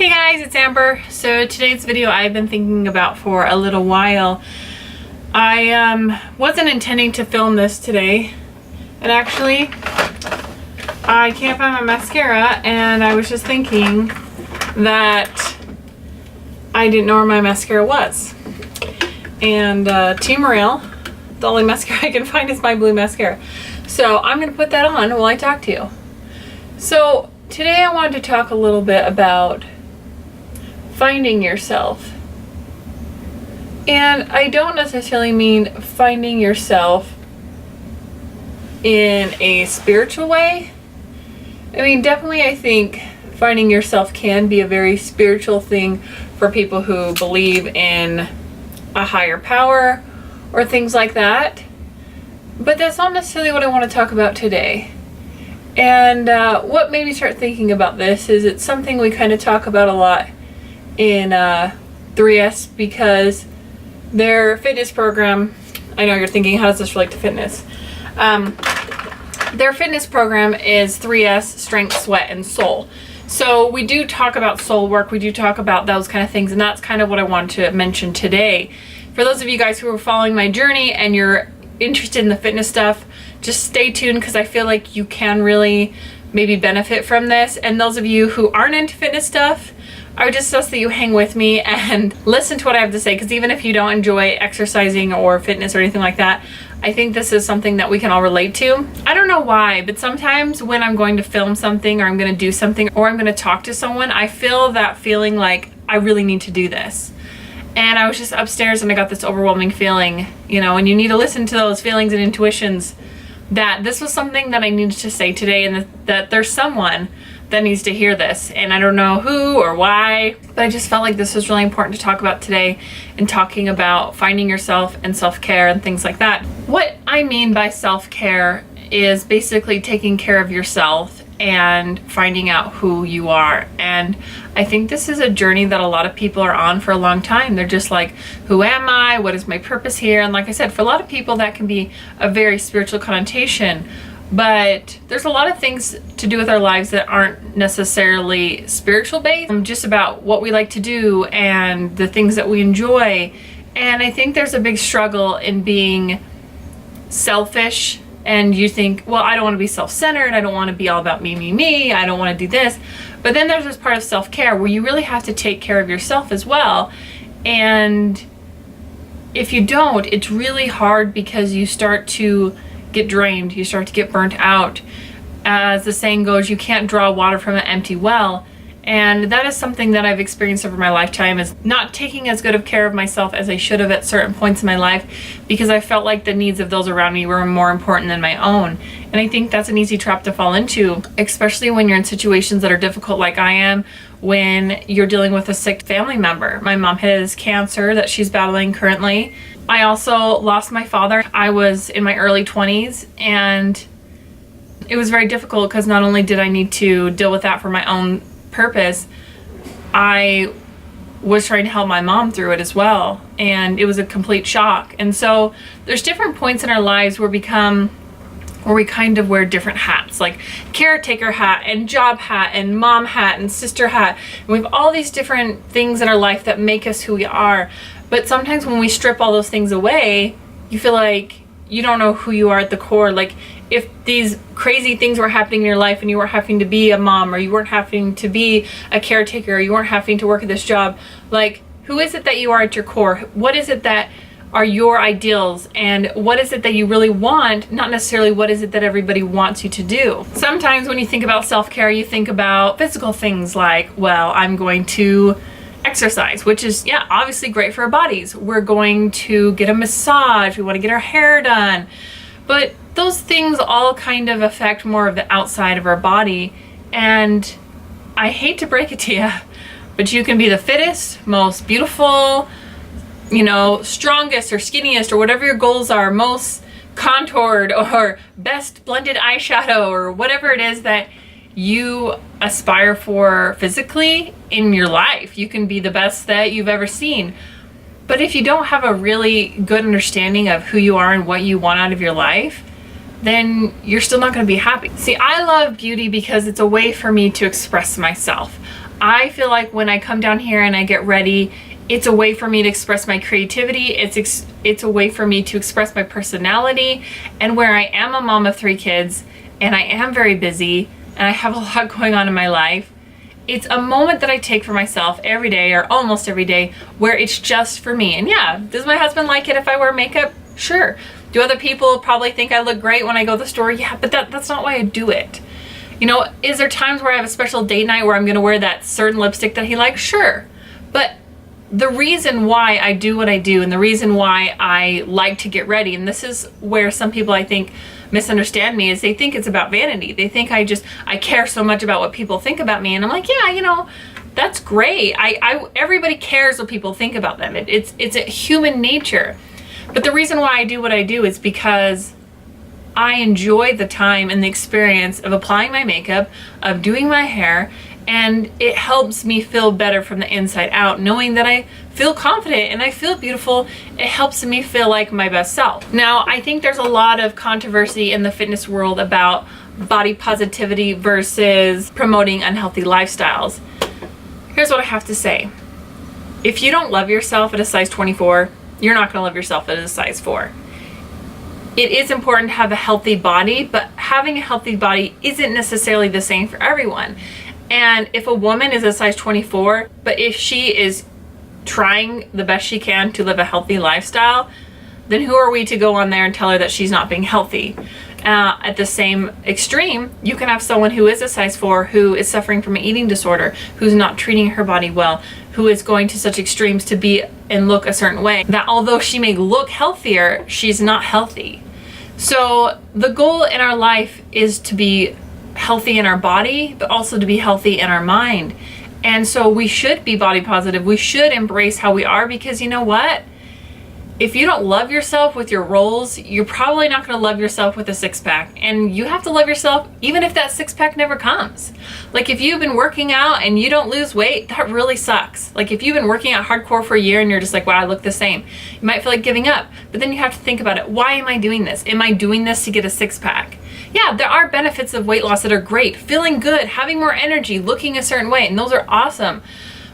Hey guys, it's Amber. So today's video I've been thinking about for a little while. I wasn't intending to film this today, and actually I can't find my mascara, and I was just thinking that I didn't know where my mascara was. And Team Real, the only mascara I can find is my blue mascara. So I'm gonna put that on while I talk to you. So today I wanted to talk a little bit about finding yourself. And I don't necessarily mean finding yourself in a spiritual way. I mean, definitely I think finding yourself can be a very spiritual thing for people who believe in a higher power or things like that. But that's not necessarily what I want to talk about today. And what made me start thinking about this is it's something we kind of talk about a lot in 3S, because their fitness program, I know you're thinking, how does this relate to fitness? Their fitness program is 3S, Strength, Sweat, and Soul. So we do talk about soul work, we do talk about those kind of things, and that's kind of what I wanted to mention today. For those of you guys who are following my journey and you're interested in the fitness stuff, just stay tuned, because I feel like you can really maybe benefit from this. And those of you who aren't into fitness stuff, I would just ask that you hang with me and listen to what I have to say, because even if you don't enjoy exercising or fitness or anything like that, I think this is something that we can all relate to. I don't know why, but sometimes when I'm going to film something or I'm going to do something or I'm going to talk to someone, I feel that feeling like I really need to do this. And I was just upstairs and I got this overwhelming feeling, you know, and you need to listen to those feelings and intuitions, that this was something that I needed to say today, and that there's someone that needs to hear this. And I don't know who or why, but I just felt like this was really important to talk about today, and talking about finding yourself and self-care and things like that. What I mean by self-care is basically taking care of yourself and finding out who you are. And I think this is a journey that a lot of people are on for a long time. They're just like, who am I? What is my purpose here? And like I said, for a lot of people that can be a very spiritual connotation, but there's a lot of things to do with our lives that aren't necessarily spiritual based, just about what we like to do and the things that we enjoy. And I think there's a big struggle in being selfish. And you think, well, I don't want to be self-centered, I don't want to be all about me, me, me, I don't want to do this. But then there's this part of self-care where you really have to take care of yourself as well. And if you don't, it's really hard, because you start to get drained, you start to get burnt out. As the saying goes, you can't draw water from an empty well. And that is something that I've experienced over my lifetime, is not taking as good of care of myself as I should have at certain points in my life, because I felt like the needs of those around me were more important than my own. And I think that's an easy trap to fall into, especially when you're in situations that are difficult like I am, when you're dealing with a sick family member. My mom has cancer that she's battling currently. I also lost my father. I was in my early 20s, and it was very difficult, because not only did I need to deal with that for my own purpose, I was trying to help my mom through it as well, and it was a complete shock. And so there's different points in our lives where we kind of wear different hats, like caretaker hat and job hat and mom hat and sister hat, and we have all these different things in our life that make us who we are. But sometimes when we strip all those things away, you feel like you don't know who you are at the core. Like, if these crazy things were happening in your life and you weren't having to be a mom, or you weren't having to be a caretaker, or you weren't having to work at this job, like, who is it that you are at your core? What is it that are your ideals, and what is it that you really want, not necessarily what is it that everybody wants you to do. Sometimes when you think about self-care, you think about physical things like, well, I'm going to exercise, which is, yeah, obviously great for our bodies. We're going to get a massage, we want to get our hair done. But those things all kind of affect more of the outside of our body. And I hate to break it to you, but you can be the fittest, most beautiful, you know, strongest or skinniest, or whatever your goals are, most contoured, or best blended eyeshadow, or whatever it is that you aspire for physically in your life. You can be the best that you've ever seen. But if you don't have a really good understanding of who you are and what you want out of your life, then you're still not going to be happy. See, I love beauty because it's a way for me to express myself. I feel like when I come down here and I get ready, it's a way for me to express my creativity. It's a way for me to express my personality. And where I am a mom of 3 kids and I am very busy and I have a lot going on in my life, it's a moment that I take for myself every day or almost every day where it's just for me. And yeah, does my husband like it if I wear makeup? Sure. Do other people probably think I look great when I go to the store? Yeah, but that's not why I do it. You know, is there times where I have a special date night where I'm gonna wear that certain lipstick that he likes? Sure. But the reason why I do what I do and the reason why I like to get ready, and this is where some people I think misunderstand me, is they think it's about vanity. They think I care so much about what people think about me, and I'm like, yeah, you know, that's great. Everybody cares what people think about them. It's a human nature. But the reason why I do what I do is because I enjoy the time and the experience of applying my makeup, of doing my hair, and it helps me feel better from the inside out, knowing that I feel confident and I feel beautiful. It helps me feel like my best self. Now, I think there's a lot of controversy in the fitness world about body positivity versus promoting unhealthy lifestyles. Here's what I have to say. If you don't love yourself at a size 24, you're not gonna love yourself at a size 4. It is important to have a healthy body, but having a healthy body isn't necessarily the same for everyone. And if a woman is a size 24, but if she is trying the best she can to live a healthy lifestyle, then who are we to go on there and tell her that she's not being healthy? At the same extreme, you can have someone who is a size 4 who is suffering from an eating disorder, who's not treating her body well, who is going to such extremes to be and look a certain way, that although she may look healthier, she's not healthy. So the goal in our life is to be healthy in our body, but also to be healthy in our mind. And so we should be body positive. We should embrace how we are, because you know what? If you don't love yourself with your rolls, you're probably not going to love yourself with a 6-pack. And you have to love yourself even if that 6-pack never comes. Like if you've been working out and you don't lose weight, that really sucks. Like if you've been working out hardcore for a year and you're just like, wow, I look the same. You might feel like giving up. But then you have to think about it. Why am I doing this? Am I doing this to get a 6-pack? Yeah, there are benefits of weight loss that are great. Feeling good, having more energy, looking a certain way, and those are awesome.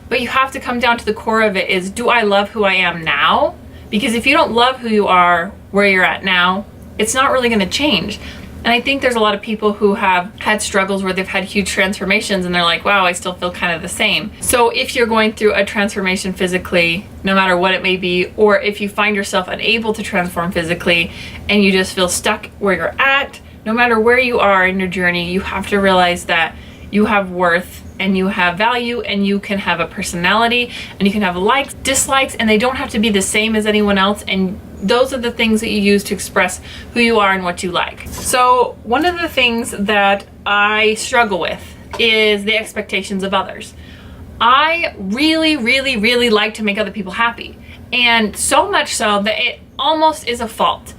But you have to come down to the core of it is, do I love who I am now? Because if you don't love who you are where you're at now, it's not really going to change. And I think there's a lot of people who have had struggles where they've had huge transformations and they're like, wow, I still feel kind of the same. So if you're going through a transformation physically, no matter what it may be, or if you find yourself unable to transform physically and you just feel stuck where you're at, no matter where you are in your journey, you have to realize that you have worth and you have value and you can have a personality and you can have likes, dislikes, and they don't have to be the same as anyone else. And those are the things that you use to express who you are and what you like. So one of the things that I struggle with is the expectations of others. I really, really, really like to make other people happy. And so much so that it almost is a fault.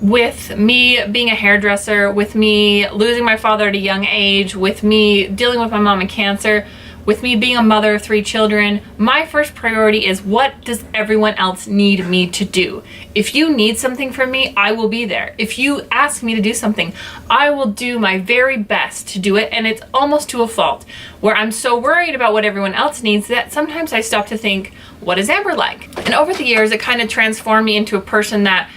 With me being a hairdresser, with me losing my father at a young age, with me dealing with my mom and cancer, with me being a mother of 3 children, my first priority is, what does everyone else need me to do? If you need something from me, I will be there. If you ask me to do something, I will do my very best to do it. And it's almost to a fault where I'm so worried about what everyone else needs that sometimes I stop to think, what is Amber like? And over the years, it kind of transformed me into a person that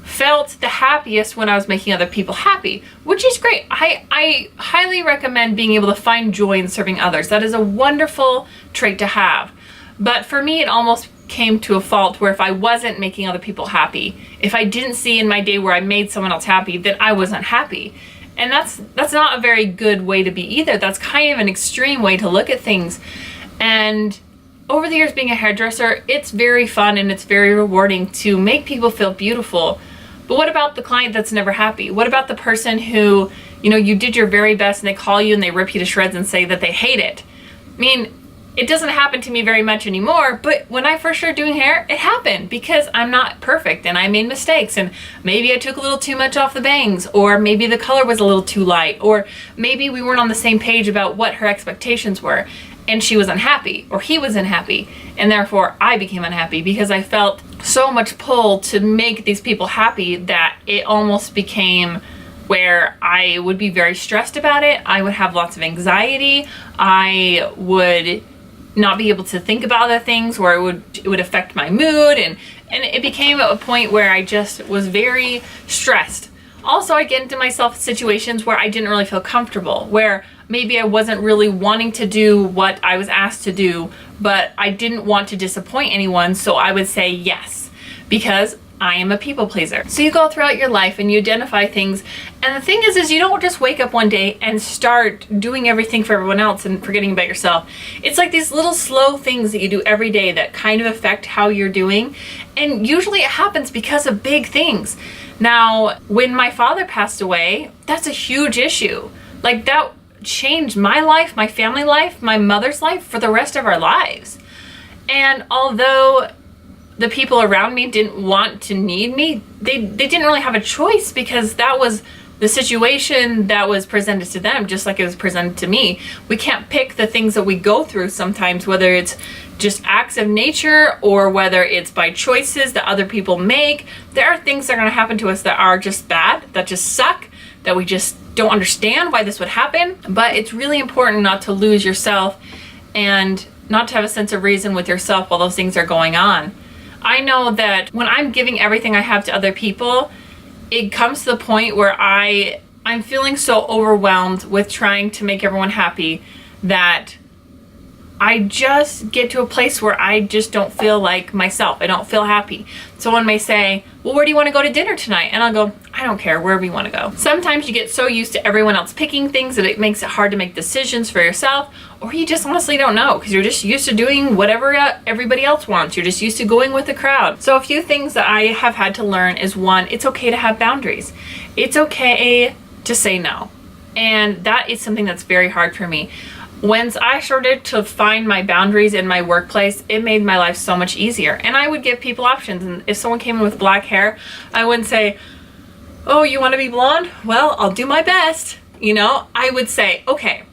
felt the happiest when I was making other people happy, which is great. I highly recommend being able to find joy in serving others. That is a wonderful trait to have. But for me, it almost came to a fault where if I wasn't making other people happy, if I didn't see in my day where I made someone else happy, then I wasn't happy. And that's not a very good way to be either. That's kind of an extreme way to look at things. And over the years being a hairdresser, it's very fun and it's very rewarding to make people feel beautiful. But what about the client that's never happy? What about the person who, you know, you did your very best and they call you and they rip you to shreds and say that they hate it? I mean, it doesn't happen to me very much anymore, but when I first started doing hair, it happened because I'm not perfect and I made mistakes, and maybe I took a little too much off the bangs, or maybe the color was a little too light, or maybe we weren't on the same page about what her expectations were. And she was unhappy, or he was unhappy, and therefore I became unhappy because I felt so much pull to make these people happy that it almost became where I would be very stressed about it. I would have lots of anxiety. I would not be able to think about other things, or it would affect my mood, and it became a point where I just was very stressed. Also, I get into myself situations where I didn't really feel comfortable, where maybe I wasn't really wanting to do what I was asked to do, but I didn't want to disappoint anyone, so I would say yes, because I am a people pleaser. So you go throughout your life and you identify things, and the thing is you don't just wake up one day and start doing everything for everyone else and forgetting about yourself. It's like these little slow things that you do every day that kind of affect how you're doing, and usually it happens because of big things. Now, when my father passed away, that's a huge issue. Like, that changed my life, my family life, my mother's life for the rest of our lives. And although the people around me didn't want to need me, they didn't really have a choice, because that was the situation that was presented to them, just like it was presented to me. We can't pick the things that we go through sometimes, whether it's just acts of nature or whether it's by choices that other people make. There are things that are going to happen to us that are just bad, that just suck, that we just don't understand why this would happen. But it's really important not to lose yourself and not to have a sense of reason with yourself while those things are going on. I know that when I'm giving everything I have to other people, it comes to the point where I'm feeling so overwhelmed with trying to make everyone happy that I just get to a place where I just don't feel like myself. I don't feel happy. Someone may say, well, where do you want to go to dinner tonight? And I'll go, I don't care, wherever you want to go. Sometimes you get so used to everyone else picking things that it makes it hard to make decisions for yourself, or you just honestly don't know because you're just used to doing whatever everybody else wants. You're just used to going with the crowd. So a few things that I have had to learn is, one, it's okay to have boundaries. It's okay to say no. And that is something that's very hard for me. Once I started to find my boundaries in my workplace, it made my life so much easier. And I would give people options. And if someone came in with black hair, I wouldn't say, oh, you want to be blonde? Well, I'll do my best. You know, I would say, okay,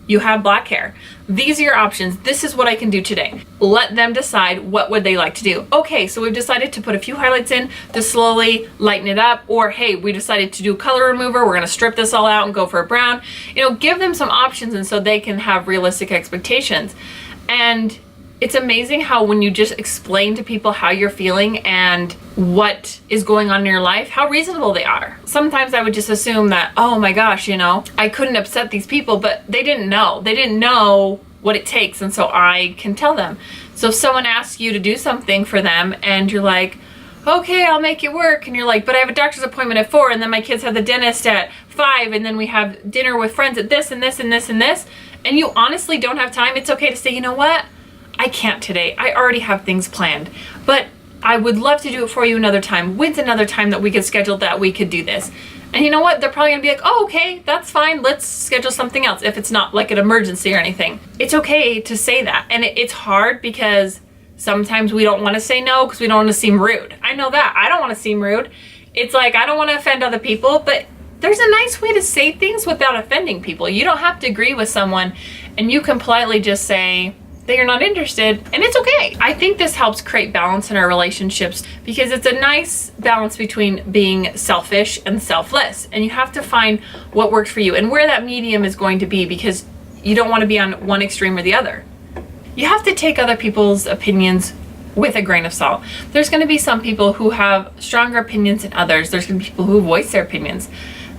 you have black hair. These are your options. This is what I can do today. Let them decide what would they like to do. Okay, so we've decided to put a few highlights in to slowly lighten it up. Or, hey, we decided to do color remover. We're going to strip this all out and go for a brown. You know, give them some options, and so they can have realistic expectations. And it's amazing how when you just explain to people how you're feeling and what is going on in your life, how reasonable they are. Sometimes I would just assume that, oh my gosh, you know, I couldn't upset these people, but they didn't know. They didn't know what it takes, and so I can tell them. So if someone asks you to do something for them and you're like, okay, I'll make it work, and you're like, but I have a doctor's appointment at 4, and then my kids have the dentist at 5, and then we have dinner with friends at this and this and this and this, and you honestly don't have time, it's okay to say, you know what? I can't today. I already have things planned, but I would love to do it for you another time. When's another time that we could schedule that we could do this? And you know what? They're probably gonna be like, oh, okay, that's fine. Let's schedule something else if it's not like an emergency or anything. It's okay to say that. And it's hard because sometimes we don't want to say no because we don't want to seem rude. I know that. I don't want to seem rude. It's like, I don't want to offend other people, but there's a nice way to say things without offending people. You don't have to agree with someone, and you can politely just say that you're not interested, and it's okay. I think this helps create balance in our relationships because it's a nice balance between being selfish and selfless, and you have to find what works for you and where that medium is going to be, because you don't want to be on one extreme or the other. You have to take other people's opinions with a grain of salt. There's going to be some people who have stronger opinions than others. There's going to be people who voice their opinions.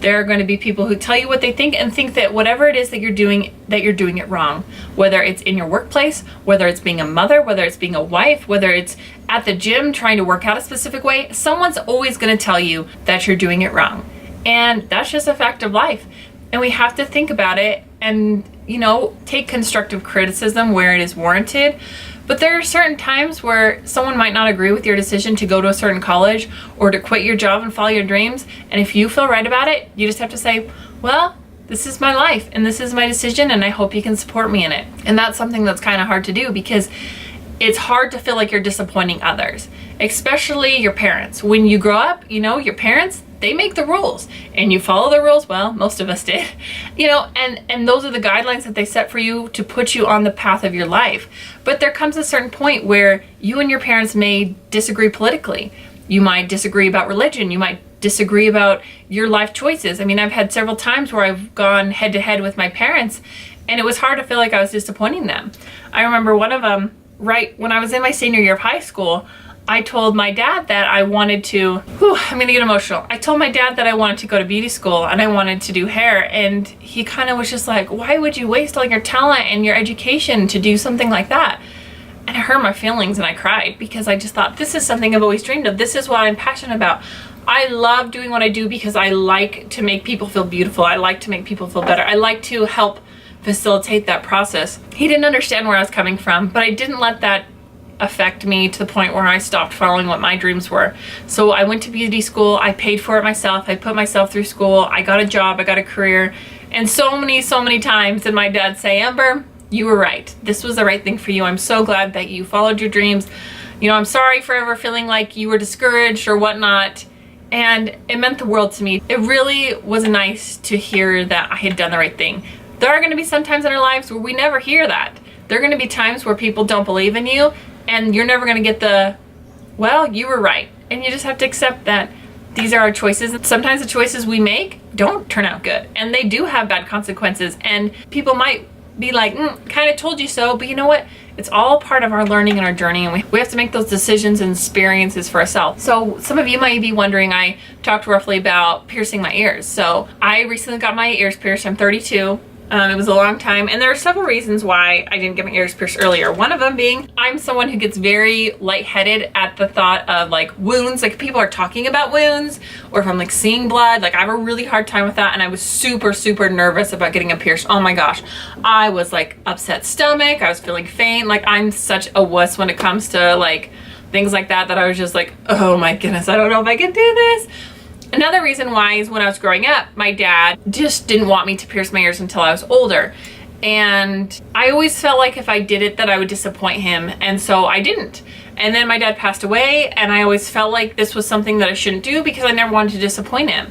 There are going to be people who tell you what they think and think that whatever it is that you're doing it wrong. Whether it's in your workplace, whether it's being a mother, whether it's being a wife, whether it's at the gym trying to work out a specific way, someone's always going to tell you that you're doing it wrong. And that's just a fact of life. And we have to think about it and, you know, take constructive criticism where it is warranted. But there are certain times where someone might not agree with your decision to go to a certain college or to quit your job and follow your dreams. And if you feel right about it, you just have to say, well, this is my life and this is my decision, and I hope you can support me in it. And that's something that's kind of hard to do because it's hard to feel like you're disappointing others, especially your parents. When you grow up, you know, your parents, they make the rules and you follow the rules. Well, most of us did, you know, and those are the guidelines that they set for you to put you on the path of your life. But there comes a certain point where you and your parents may disagree politically. You might disagree about religion. You might disagree about your life choices. I mean, I've had several times where I've gone head to head with my parents, and it was hard to feel like I was disappointing them. I remember one of them, right when I was in my senior year of high school, I told my dad that I wanted to, I'm gonna get emotional. I told my dad that I wanted to go to beauty school and I wanted to do hair, and he kind of was just like, why would you waste all your talent and your education to do something like that? And it hurt my feelings, and I cried, because I just thought, this is something I've always dreamed of. This is what I'm passionate about. I love doing what I do because I like to make people feel beautiful. I like to make people feel better. I like to help facilitate that process. He didn't understand where I was coming from, but I didn't let that affect me to the point where I stopped following what my dreams were. So I went to beauty school. I paid for it myself. I put myself through school. I got a job. I got a career. And so many times did my dad say, Amber, you were right. This was the right thing for you. I'm so glad that you followed your dreams. You know, I'm sorry for ever feeling like you were discouraged or whatnot. And it meant the world to me. It really was nice to hear that I had done the right thing. There are going to be some times in our lives where we never hear that. There are going to be times where people don't believe in you, and you're never going to get the, well, you were right. And you just have to accept that these are our choices. Sometimes the choices we make don't turn out good, and they do have bad consequences. And people might be like, kind of told you so, but you know what? It's all part of our learning and our journey, and we have to make those decisions and experiences for ourselves. So some of you might be wondering, I talked roughly about piercing my ears. So I recently got my ears pierced. I'm 32. It was a long time, and there are several reasons why I didn't get my ears pierced earlier. One of them being, I'm someone who gets very lightheaded at the thought of like wounds, like people are talking about wounds, or if I'm like seeing blood, like I have a really hard time with that, and I was super nervous about getting a pierced. Oh my gosh. I was like upset stomach, I was feeling faint, like I'm such a wuss when it comes to like things like that, that I was just like, oh my goodness, I don't know if I can do this. Another reason why is when I was growing up, my dad just didn't want me to pierce my ears until I was older. And I always felt like if I did it that I would disappoint him, and so I didn't. And then my dad passed away, and I always felt like this was something that I shouldn't do because I never wanted to disappoint him.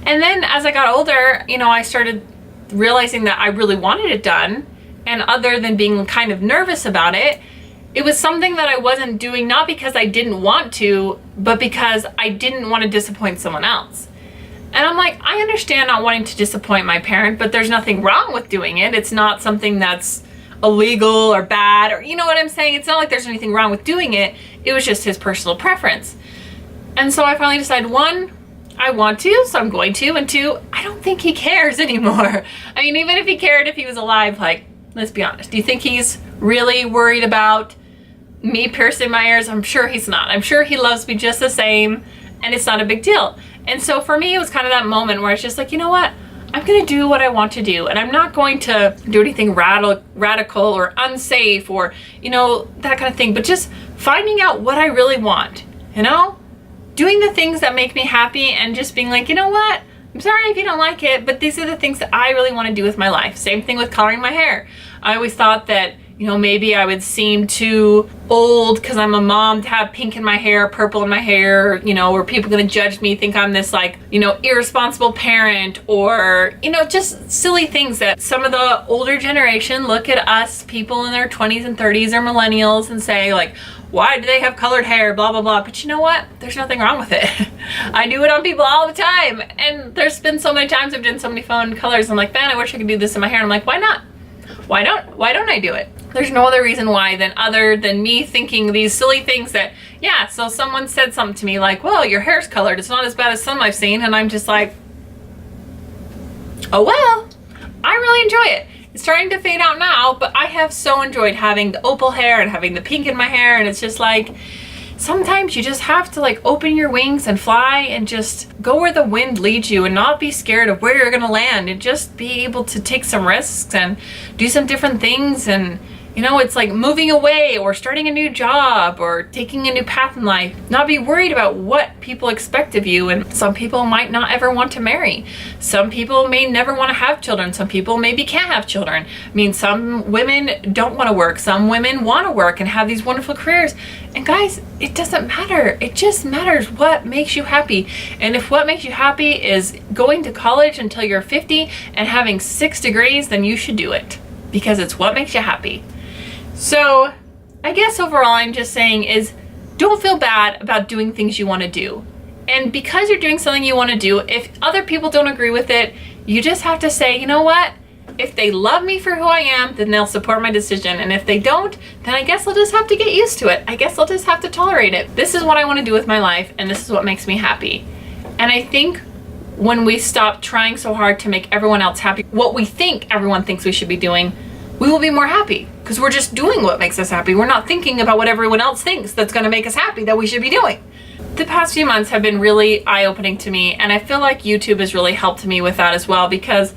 And then as I got older, you know, I started realizing that I really wanted it done, and other than being kind of nervous about it, it was something that I wasn't doing, not because I didn't want to, but because I didn't want to disappoint someone else. And I'm like, I understand not wanting to disappoint my parent, but there's nothing wrong with doing it. It's not something that's illegal or bad, or you know what I'm saying? It's not like there's anything wrong with doing it. It was just his personal preference. And so I finally decided, one, I want to, so I'm going to, and two, I don't think he cares anymore. I mean, even if he cared, if he was alive, like, let's be honest, do you think he's really worried about me piercing my ears? I'm sure he's not. I'm sure he loves me just the same, and it's not a big deal. And so for me, it was kind of that moment where it's just like, you know what? I'm gonna do what I want to do, and I'm not going to do anything radical or unsafe or, you know, that kind of thing, but just finding out what I really want, you know? Doing the things that make me happy, and just being like, you know what? I'm sorry if you don't like it, but these are the things that I really want to do with my life. Same thing with coloring my hair. I always thought that, you know, maybe I would seem too old because I'm a mom to have pink in my hair, purple in my hair, you know, or people gonna judge me, think I'm this like, you know, irresponsible parent, or, you know, just silly things that some of the older generation look at us, people in their 20s and 30s or millennials, and say like, why do they have colored hair, blah, blah, blah. But you know what? There's nothing wrong with it. I do it on people all the time. And there's been so many times I've done so many fun colors. I'm like, man, I wish I could do this in my hair. And I'm like, why not? Why don't I do it? There's no other reason why other than me thinking these silly things that, yeah, so someone said something to me like, well, your hair's colored. It's not as bad as some I've seen. And I'm just like, oh, well, I really enjoy it. It's starting to fade out now, but I have so enjoyed having the opal hair and having the pink in my hair. And it's just like, sometimes you just have to like open your wings and fly and just go where the wind leads you, and not be scared of where you're gonna land, and just be able to take some risks and do some different things. And you know, it's like moving away or starting a new job or taking a new path in life. Not be worried about what people expect of you. And some people might not ever want to marry. Some people may never want to have children. Some people maybe can't have children. I mean, some women don't want to work. Some women want to work and have these wonderful careers. And guys, it doesn't matter. It just matters what makes you happy. And if what makes you happy is going to college until you're 50 and having 6 degrees, then you should do it, because it's what makes you happy. So I guess overall I'm just saying is, don't feel bad about doing things you want to do. And because you're doing something you want to do, if other people don't agree with it, you just have to say, you know what? If they love me for who I am, then they'll support my decision. And if they don't, then I guess I'll just have to get used to it. I guess I'll just have to tolerate it. This is what I want to do with my life, and this is what makes me happy. And I think when we stop trying so hard to make everyone else happy, what we think everyone thinks we should be doing, we will be more happy because we're just doing what makes us happy. We're not thinking about what everyone else thinks that's going to make us happy that we should be doing. The past few months have been really eye-opening to me, and I feel like YouTube has really helped me with that as well, because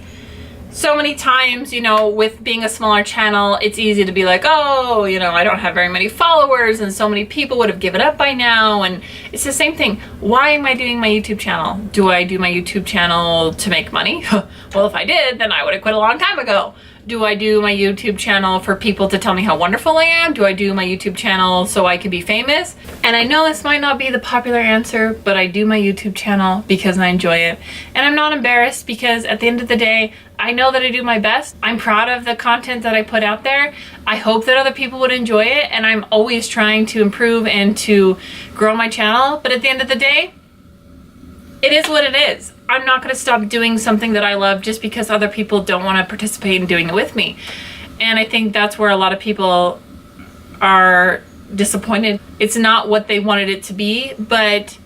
so many times, you know, with being a smaller channel, it's easy to be like, oh, you know, I don't have very many followers and so many people would have given up by now. And it's the same thing. Why am I doing my YouTube channel? Do I do my YouTube channel to make money? Well, if I did, then I would have quit a long time ago. Do I do my YouTube channel for people to tell me how wonderful I am? Do I do my YouTube channel so I can be famous? And I know this might not be the popular answer, but I do my YouTube channel because I enjoy it. And I'm not embarrassed because at the end of the day, I know that I do my best. I'm proud of the content that I put out there. I hope that other people would enjoy it, and I'm always trying to improve and to grow my channel. But at the end of the day, it is what it is. I'm not going to stop doing something that I love just because other people don't want to participate in doing it with me. And I think that's where a lot of people are disappointed. It's not what they wanted it to be, but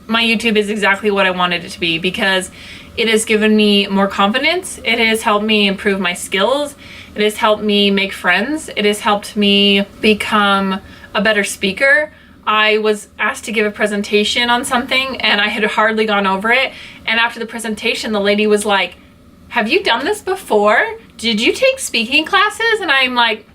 my YouTube is exactly what I wanted it to be because it has given me more confidence. It has helped me improve my skills. It has helped me make friends. It has helped me become a better speaker. I was asked to give a presentation on something and I had hardly gone over it. And after the presentation, the lady was like, have you done this before? Did you take speaking classes? And I'm like,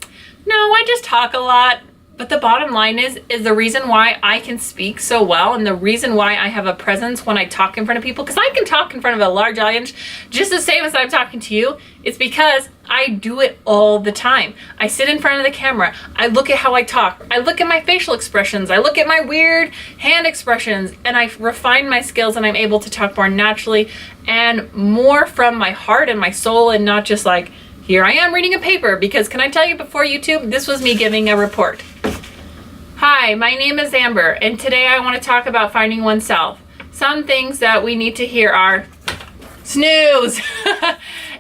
no, I just talk a lot. But the bottom line is the reason why I can speak so well and the reason why I have a presence when I talk in front of people, because I can talk in front of a large audience just the same as I'm talking to you, it's because I do it all the time. I sit in front of the camera. I look at how I talk. I look at my facial expressions. I look at my weird hand expressions, and I refine my skills, and I'm able to talk more naturally and more from my heart and my soul, and not just like, here I am reading a paper. Because can I tell you, before YouTube, this was me giving a report. Hi, my name is Amber, and today I want to talk about finding oneself. Some things that we need to hear are snooze.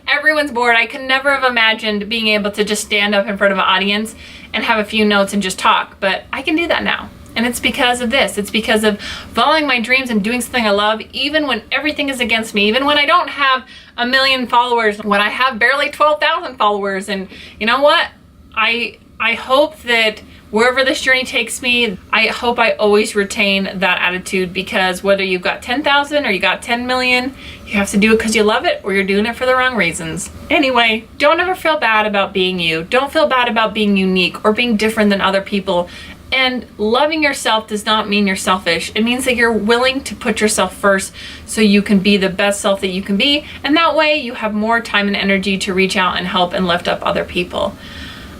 Everyone's bored. I could never have imagined being able to just stand up in front of an audience and have a few notes and just talk, but I can do that now. And it's because of this. It's because of following my dreams and doing something I love, even when everything is against me, even when I don't have 1 million followers, when I have barely 12,000 followers. And you know what? I hope that wherever this journey takes me, I hope I always retain that attitude, because whether you've got 10,000 or you got 10 million, you have to do it because you love it or you're doing it for the wrong reasons. Anyway, don't ever feel bad about being you. Don't feel bad about being unique or being different than other people. And loving yourself does not mean you're selfish. It means that you're willing to put yourself first so you can be the best self that you can be. And that way you have more time and energy to reach out and help and lift up other people.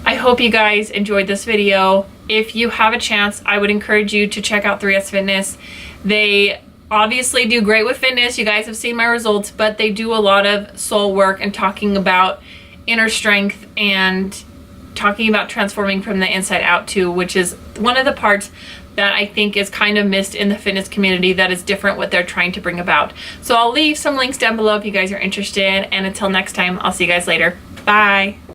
I hope you guys enjoyed this video. If you have a chance, I would encourage you to check out 3S Fitness. They obviously do great with fitness. You guys have seen my results, but they do a lot of soul work and talking about inner strength and talking about transforming from the inside out too, which is one of the parts that I think is kind of missed in the fitness community that is different what they're trying to bring about. So I'll leave some links down below if you guys are interested, and until next time, I'll see you guys later. Bye.